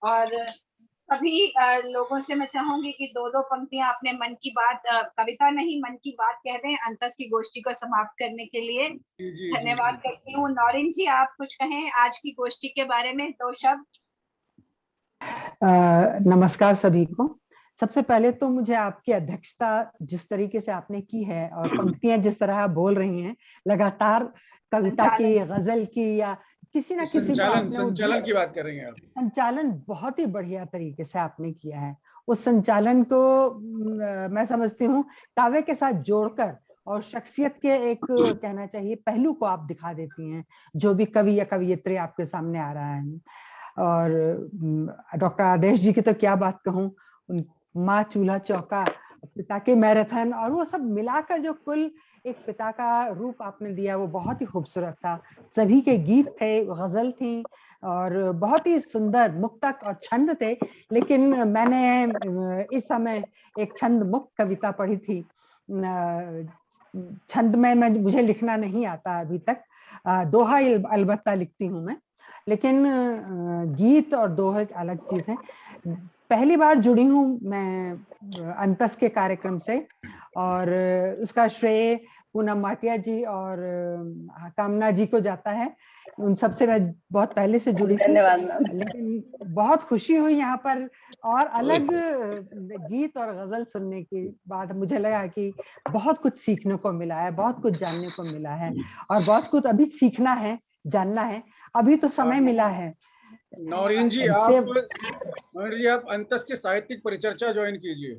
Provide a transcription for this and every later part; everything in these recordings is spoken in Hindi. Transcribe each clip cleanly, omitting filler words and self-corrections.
और सभी लोगों से मैं चाहूंगी कि दो दो पंक्तियां अपने मन की बात, कविता नहीं मन की बात कह दें अंतस की गोष्ठी को समाप्त करने के लिए। जी जी जी धन्यवाद जी। करती हूँ। नौरीन जी, आप कुछ कहें आज की गोष्ठी के बारे में, दो शब्द। नमस्कार सभी को। सबसे पहले तो मुझे आपकी अध्यक्षता जिस तरीके से आपने की है और पंक्तियां जिस तरह आप बोल रही हैं लगातार, कविता की, गजल की, या किसी ना किसी को आपने संचालन की बात कर रही हैं आप। संचालन बहुत ही बढ़िया तरीके से आपने किया है। उस संचालन को मैं समझती हूँ काव्य के साथ जोड़कर और शख्सियत के एक कहना चाहिए पहलू को आप दिखा देती हैं, जो भी कवि या कवियत्री आपके सामने आ रहा है। और डॉक्टर आदेश जी की तो क्या बात कहूँ, माँ चूल्हा चौका, पिता के मैराथन, और वो सब मिलाकर जो कुल एक पिता का रूप आपने दिया वो बहुत ही खूबसूरत था। सभी के गीत थे, गजल थी और बहुत ही सुंदर मुक्तक और छंद थे। लेकिन मैंने इस समय एक छंद मुक्त कविता पढ़ी थी। छंद में मुझे लिखना नहीं आता अभी तक, दोहा अलबत्ता लिखती हूँ मैं, लेकिन गीत और दोहे एक अलग चीज है। पहली बार जुड़ी हूँ मैं अंतस के कार्यक्रम से और उसका श्रेय पूनम माटिया जी और कामना जी को जाता है। उन सबसे मैं बहुत पहले से जुड़ी थी, लेकिन बहुत खुशी हुई यहाँ पर और अलग गीत और गजल सुनने के बाद मुझे लगा कि बहुत कुछ सीखने को मिला है, बहुत कुछ जानने को मिला है और बहुत कुछ अभी सीखना है, जानना है, अभी तो समय मिला है। नौरीन जी आप अंतस की साहित्यिक परिचर्चा ज्वाइन कीजिए।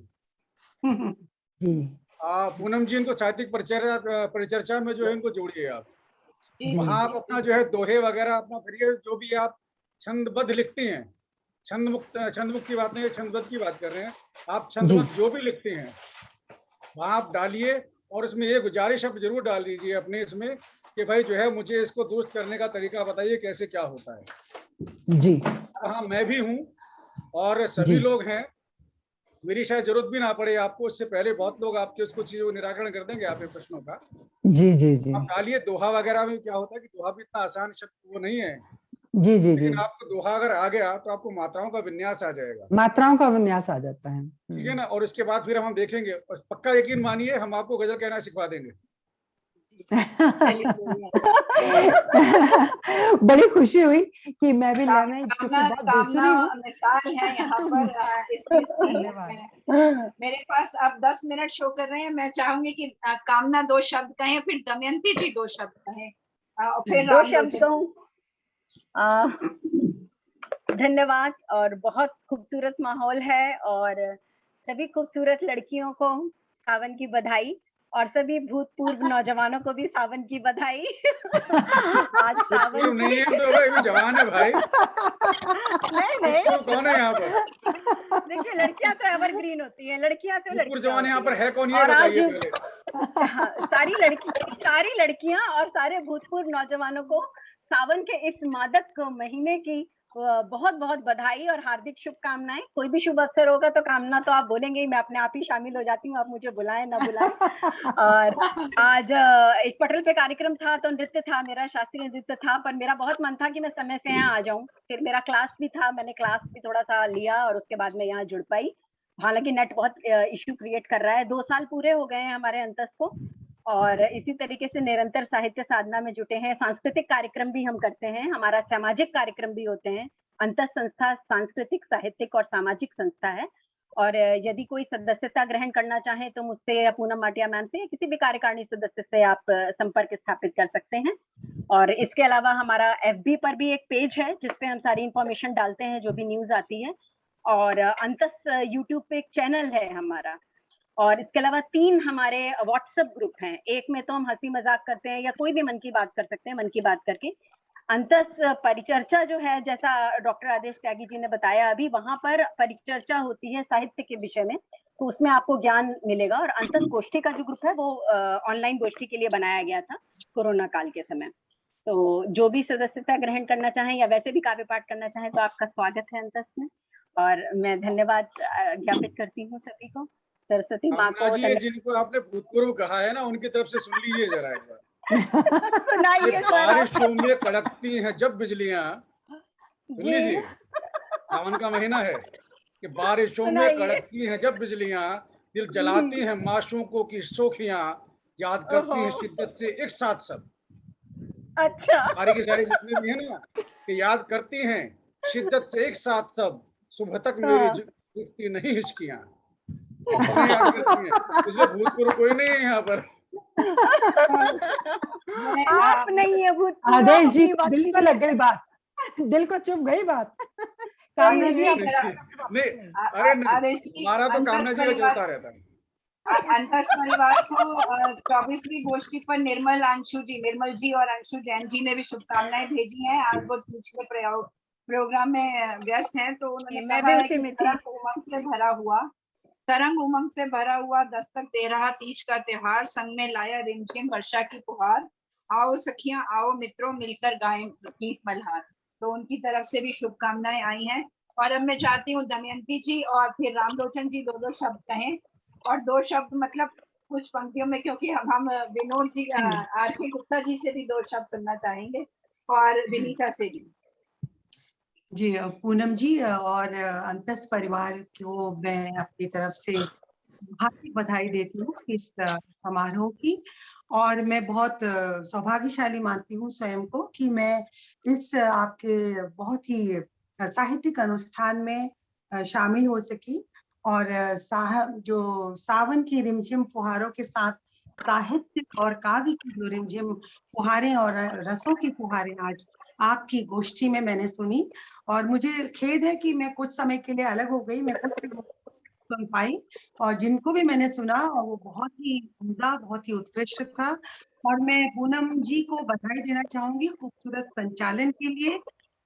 जी। पूनम जी इनको साहित्यिक परिचर्चा में जो है इनको जोड़िए आप। वहाँ आप अपना जो है दोहे वगैरह अपना करिए, जो भी आप छंदबद्ध लिखती हैं, छंद मुक्त की बात नहीं, छंदबद्ध की बात कर रहे हैं आप। छंदबद्ध जो भी लिखते हैं वहाँ आप डालिए और इसमें ये गुजारिश आप जरूर डाल दीजिए अपने इसमें कि भाई जो है मुझे इसको दुरुस्त करने का तरीका बताइए कैसे क्या होता है। जी हाँ, मैं भी हूँ और सभी लोग हैं, मेरी शायद जरूरत भी ना पड़े आपको, इससे पहले बहुत लोग आपके उसको चीजों को निराकरण कर देंगे आपके प्रश्नों का। जी जी जी। आप डालिए। दोहा वगैरह में क्या होता है कि दोहा भी इतना आसान शब्द वो नहीं है। जी जी लेकिन जी। आपको दोहा अगर आ गया तो आपको मात्राओं का विन्यास आ जाएगा, मात्राओं का विन्यास आ जाता है। ठीक है ना। और इसके बाद फिर हम देखेंगे और पक्का यकीन मानिए हम आपको गजल कहना सिखा देंगे। बड़ी खुशी हुई कि मैं भी लेने बहुत दूसरी हूँ। मिसाल है यहाँ पर। मेरे पास अब 10 मिनट शो कर रहे हैं। मैं चाहूंगी कि कामना दो शब्द कहें, फिर दमयंती जी दो शब्द कहें, फिर दो शब्द कहूँ। धन्यवाद। और बहुत खूबसूरत माहौल है और सभी खूबसूरत लड़कियों को सावन की बधाई और सभी भूतपूर्व नौजवानों को भी सावन की बधाई। आज सावन नहीं है तो भाई जवान है भाई। नहीं कौन है यहाँ पर? देखिए लड़कियां तो एवरग्रीन होती हैं, लड़कियां तो लड़कियां जवान यहाँ पर है कौन, ये और बताइए आज पहले। सारी लड़कियां और सारे भूतपूर्व नौजवानों को सावन के इस मादक महीने की बहुत बहुत बधाई और हार्दिक शुभकामनाएं। कोई भी शुभ अवसर होगा तो कामना तो आप बोलेंगे ही, मैं अपने आप ही शामिल हो जाती हूँ, आप मुझे बुलाएं ना बुलाएं। और आज एक पटल पे कार्यक्रम था तो नृत्य था, मेरा शास्त्रीय नृत्य था, पर मेरा बहुत मन था कि मैं समय से यहाँ आ जाऊं। फिर मेरा क्लास भी था, मैंने क्लास भी थोड़ा सा लिया और उसके बाद मैं यहाँ जुड़ पाई। हालांकि नेट बहुत इश्यू क्रिएट कर रहा है। 2 साल पूरे हो गए हैं हमारे अंतस को और इसी तरीके से निरंतर साहित्य साधना में जुटे हैं। सांस्कृतिक कार्यक्रम भी हम करते हैं, हमारा सामाजिक कार्यक्रम भी होते हैं। अंतस संस्था सांस्कृतिक, साहित्यिक और सामाजिक संस्था है और यदि कोई सदस्यता ग्रहण करना चाहे तो मुझसे या पूनम माटिया मैम से या किसी भी कार्यकारिणी सदस्य से आप संपर्क स्थापित कर सकते हैं। और इसके अलावा हमारा FB पर भी एक पेज है जिसपे हम सारी इंफॉर्मेशन डालते हैं, जो भी न्यूज आती है। और अंतस यूट्यूब पे एक चैनल है हमारा और इसके अलावा 3 हमारे व्हाट्सएप ग्रुप हैं। एक में तो हम हंसी मजाक करते हैं या कोई भी मन की बात कर सकते हैं, मन की बात करके। अंतस परिचर्चा जो है, जैसा डॉक्टर आदेश त्यागी जी ने बताया अभी, वहां पर परिचर्चा होती है साहित्य के विषय में, तो उसमें आपको ज्ञान मिलेगा। और अंतस गोष्ठी का जो ग्रुप है वो ऑनलाइन गोष्ठी के लिए बनाया गया था कोरोना काल के समय। तो जो भी सदस्यता ग्रहण करना चाहें या वैसे भी काव्य पाठ करना चाहें तो आपका स्वागत है अंतस में। और मैं धन्यवाद ज्ञापित करती हूँ सभी को, सरस्वती माँ को। जिनको आपने भूतपूर्व कहा है ना, उनकी तरफ से सुन लीजिए जरा एक बार। सुनाइए सर। बारिशों में कड़कती हैं जब बिजलियां, सुन लीजिए। सावन का महीना है कि बारिशों में सुनाइए। कड़कती हैं जब बिजलियां, दिल जलाती हैं माशूकों की शोखियां, याद करती हैं ओहो, शिद्दत से एक साथ सब। अच्छा। सारी की सारी जितनी भी है ना, कि याद करती हैं शिद्दत से एक साथ सब, सुबह तक मेरी हाँ। रुकती नहीं हिचकियां। उन्हें याद करती हैं, इसलिए भूतपूर्व कोई नहीं है यहाँ पर। मैं आप नहीं है भूतपूर्व, आदेश जी अपनी को बात दिल को लग गई बात, दिल को चुभ गई बात। कामना जी आप नहीं, अरे नहीं, आदेश जी, हमारा तो कामना जी का चलता रहता है। अंतस परिवार को 24वीं गोष्ठी पर निर्मल जी और अंशु जैन जी ने भी शुभकामनाएं भेजी हैं। आज वो पिछले प्रोग्राम में व्यस्त हैं, तो उन्होंने मैं कहा भी है उसी कि में थी। तरंग उमंग से भरा हुआ दस्तक दे रहा तीज का त्योहार, संग में लाया रिमझिम वर्षा की फुहार, आओ सखियां आओ मित्रों मिलकर गाएं गीत मल्हार। तो उनकी तरफ से भी शुभकामनाएं आई हैं। और अब मैं चाहती हूँ दमयंती जी और फिर रामलोचन जी दो शब्द कहें, और 2 शब्द मतलब कुछ पंक्तियों में, क्योंकि हम विनोद जी आरके गुप्ता जी से भी 2 शब्द सुनना चाहेंगे और विनीता से भी। जी पूनम जी और अंतस परिवार को मैं अपनी तरफ से हार्दिक बधाई देती हूँ इस समारोह की। और मैं बहुत सौभाग्यशाली मानती हूँ स्वयं को कि मैं इस आपके बहुत ही साहित्यिक अनुष्ठान में शामिल हो सकी। और जो सावन की रिमझिम फुहारों के साथ साहित्य और काव्य की जो रिमझिम फुहारें और रसों की फुहारें आज आपकी गोष्ठी में मैंने सुनी। और मुझे खेद है कि मैं कुछ समय के लिए अलग हो गई, मैं कुछ सुन पाई, और जिनको भी मैंने सुना और वो बहुत ही उम्दा, बहुत ही उत्कृष्ट था। और मैं पूनम जी को बधाई देना चाहूंगी खूबसूरत संचालन के लिए।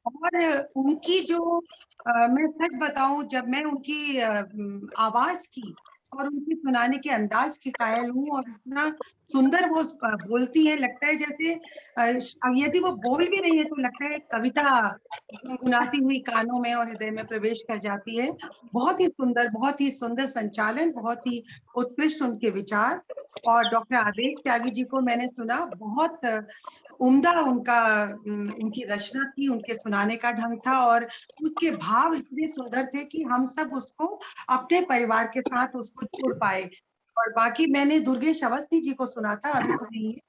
और उनकी जो मैं सच बताऊं, जब मैं उनकी आवाज की और उनकी सुनाने के अंदाज की कायल हूँ, और इतना सुंदर वो बोलती है, लगता है जैसे यदि वो बोल भी रही है तो लगता है कविता गुनगुनाती हुई कानों में और हृदय में प्रवेश कर जाती है। बहुत ही सुंदर संचालन, बहुत ही उत्कृष्ट उनके विचार। और डॉक्टर आदेश त्यागी जी को मैंने सुना, बहुत उम्दा उनकी रचना थी, उनके सुनाने का ढंग था, और उसके भाव इतने सुंदर थे कि हम सब उसको अपने परिवार के साथ उसको जोड़ पाए। और बाकी मैंने दुर्गेश अवस्थी जी को सुना था, अभी तो नहीं है,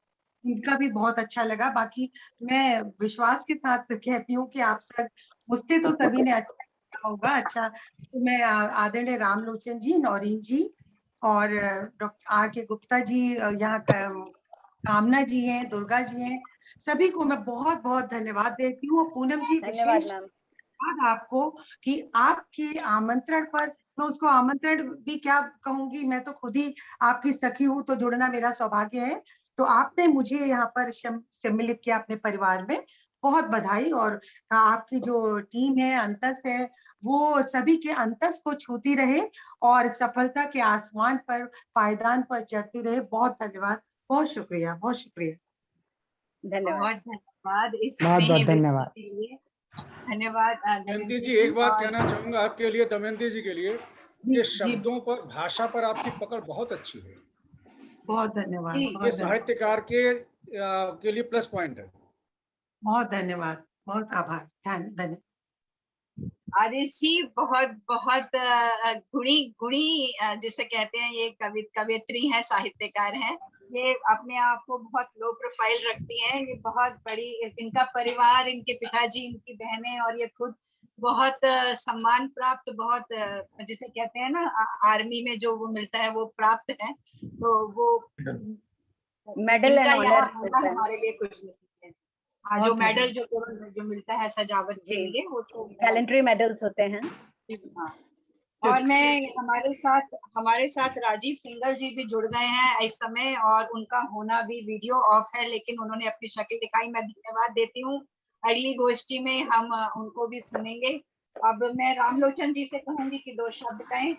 इनका भी बहुत अच्छा लगा। बाकी मैं विश्वास के साथ कहती हूँ कि आप सब मुझसे तो सभी ने अच्छा किया होगा। अच्छा, तो मैं आदरणीय रामलोचन जी, नौरीन जी और डॉक्टर आर.के. गुप्ता जी, यहाँ कामना जी हैं, दुर्गा जी हैं, सभी को मैं बहुत बहुत धन्यवाद देती हूँ। पूनम जी धन्यवाद विशेष मैम। आपको कि आपके आमंत्रण पर, मैं उसको आमंत्रण भी क्या कहूंगी, मैं तो खुद ही आपकी सखी हूँ, तो जुड़ना मेरा सौभाग्य है। तो आपने मुझे यहाँ पर सम्मिलित किया अपने परिवार में, बहुत बधाई। और आपकी जो टीम है, अंतस है, वो सभी के अंतस को छूती रहे और सफलता के आसमान पर, पायदान पर चढ़ती रहे। बहुत धन्यवाद, बहुत शुक्रिया, बहुत शुक्रिया। धन्यवाद। बहुत धन्यवाद इस बहुत बहुत स्नेह धन्यवाद। के लिए। धन्यवाद दमयंती जी, एक बात कहना चाहूंगा आपके लिए, दमयंती जी के लिए, कि शब्दों पर, भाषा पर आपकी पकड़ बहुत अच्छी है। बहुत धन्यवाद। ये साहित्यकार के लिए प्लस पॉइंट है। बहुत धन्यवाद, बहुत आभार, धन्यवाद। आदेश जी बहुत बहुत गुणी जिसे कहते हैं, ये कवियत्री हैं, साहित्यकार हैं। ये अपने आप को बहुत लो प्रोफाइल रखती हैं। ये बहुत बड़ी, इनका परिवार, इनके पिताजी, इनकी बहनें और ये खुद बहुत सम्मान प्राप्त, बहुत जिसे कहते हैं ना आर्मी में जो वो मिलता है वो प्राप्त है। तो वो मेडल एंड यहाँ ऑनर हमारे लिए कुछ नहीं है। जो मेडल जो मिलता है सजावट के लिए, वो तो गैलेंट्री मेडल्स होते हैं। हाँ। और मैं हमारे साथ राजीव सिंगल जी भी जुड़ गए हैं इस समय, और उनका होना भी, वीडियो ऑफ है लेकिन उन्होंने अपनी शक्ल दिखाई। मैं धन्यवाद देती हूँ। अगली गोष्ठी में हम उनको भी सुनेंगे। अब मैं रामलोचन जी से कहूंगी कि 2 शब्द कहें,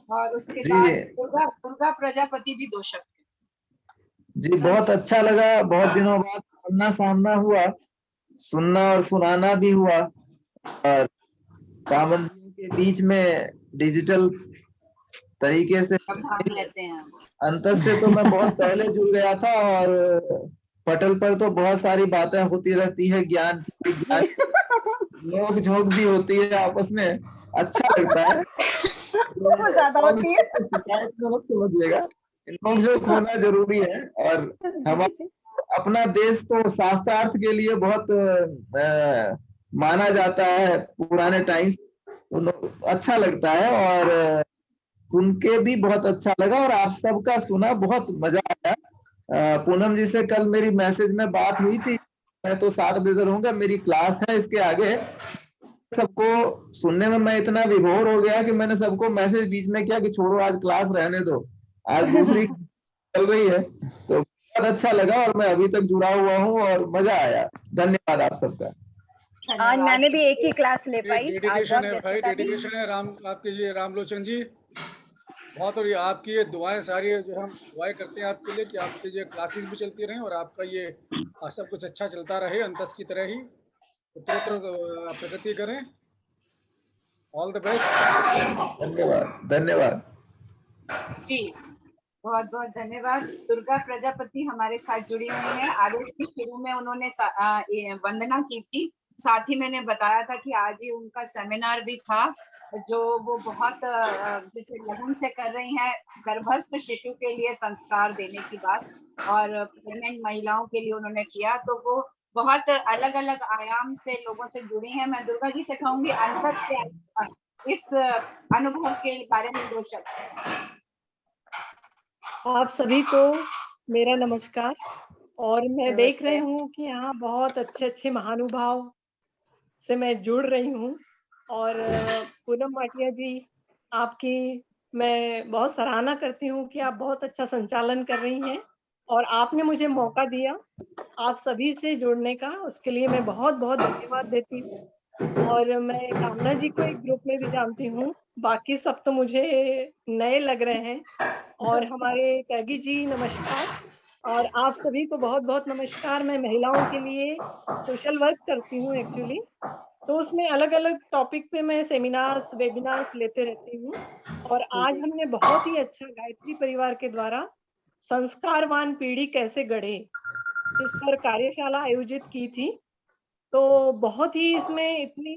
और उसके बाद दुर्गा प्रजापति भी 2 शब्द। जी बहुत अच्छा लगा, बहुत दिनों बाद आमना सामना हुआ, सुनना और सुनाना भी हुआ, और पाबंदियों के बीच में डिजिटल तरीके से लेते हैं। अंतर से तो मैं बहुत पहले जुड़ गया था, और पटल पर तो बहुत सारी बातें होती रहती है ज्ञान की, नोक झोंक भी होती है आपस में, अच्छा लगता है। बहुत ज्यादा होती है। शिकायत में मत समझिएगा, नोक झोंक होना जरूरी है। और हमारा अपना देश तो शास्त्रार्थ के लिए बहुत माना जाता है पुराने टाइम, अच्छा लगता है। और सुन के भी बहुत अच्छा लगा, और आप सबका सुना, बहुत मजा आया। पूनम जी से कल मेरी मैसेज में बात हुई थी, मैं तो 7 बजे रहूंगा, मेरी क्लास है इसके आगे। सबको सुनने में मैं इतना विभोर हो गया कि मैंने सबको मैसेज बीच में किया कि छोड़ो आज क्लास रहने दो, आज दूसरी चल रही है। तो बहुत अच्छा लगा, और मैं अभी तक जुड़ा हुआ हूँ और मजा आया। धन्यवाद आप सबका। आज मैंने भी एक ही क्लास ले पाई, आज डेडिकेशन बहुत है भाई, व्यस्तता थी। डेडिकेशन है राम आपके ये रामलोचन जी बहुत। और ये आपकी ये दुआएं सारी जो हम दुआएं करते हैं आपके लिए कि आपकी ये क्लासेस भी चलती रहें और आपका ये सब कुछ अच्छा चलता रहे अंतस की तरह ही, उत्तरोत्तर प्रगति करें। All the best. धन्यवाद धन्यवाद जी, बहुत बहुत धन्यवाद। दुर्गा प्रजापति हमारे साथ जुड़ी हुई हैं। आदेश की शुरू में उन्होंने वंदना की थी, साथ ही मैंने बताया था कि आज ही उनका सेमिनार भी था जो वो बहुत जिसे लगन से कर रही हैं, गर्भस्थ शिशु के लिए संस्कार देने की बात, और प्रेग्नेंट महिलाओं के लिए उन्होंने किया। तो वो बहुत अलग अलग आयाम से लोगों से जुड़ी हैं। मैं दुर्गा जी से कहूंगी अंतर से इस अनुभव के बारे में 2 शब्द। आप सभी को मेरा नमस्कार। और मैं देख रही हूँ कि यहाँ बहुत अच्छे अच्छे महानुभाव से मैं जुड़ रही हूँ। और पूनम भाटिया जी, आपकी मैं बहुत सराहना करती हूँ कि आप बहुत अच्छा संचालन कर रही हैं, और आपने मुझे मौका दिया आप सभी से जुड़ने का, उसके लिए मैं बहुत बहुत धन्यवाद देती हूँ। और मैं कामना जी को एक ग्रुप में भी जानती हूँ, बाकी सब तो मुझे नए लग रहे हैं। और हमारे त्यागी जी नमस्कार, और आप सभी को बहुत बहुत नमस्कार। मैं महिलाओं के लिए सोशल वर्क करती हूँ एक्चुअली, तो उसमें अलग अलग टॉपिक पे मैं सेमिनार्स वेबिनार्स लेते रहती हूँ। और आज हमने बहुत ही अच्छा गायत्री परिवार के द्वारा संस्कारवान पीढ़ी कैसे गढ़े इस पर कार्यशाला आयोजित की थी। तो बहुत ही इसमें इतनी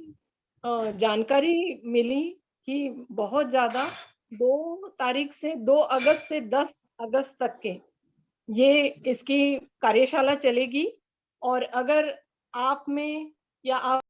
जानकारी मिली कि बहुत ज्यादा 2 तारीख से 2 अगस्त से 10 अगस्त तक के ये इसकी कार्यशाला चलेगी। और अगर आप में या आप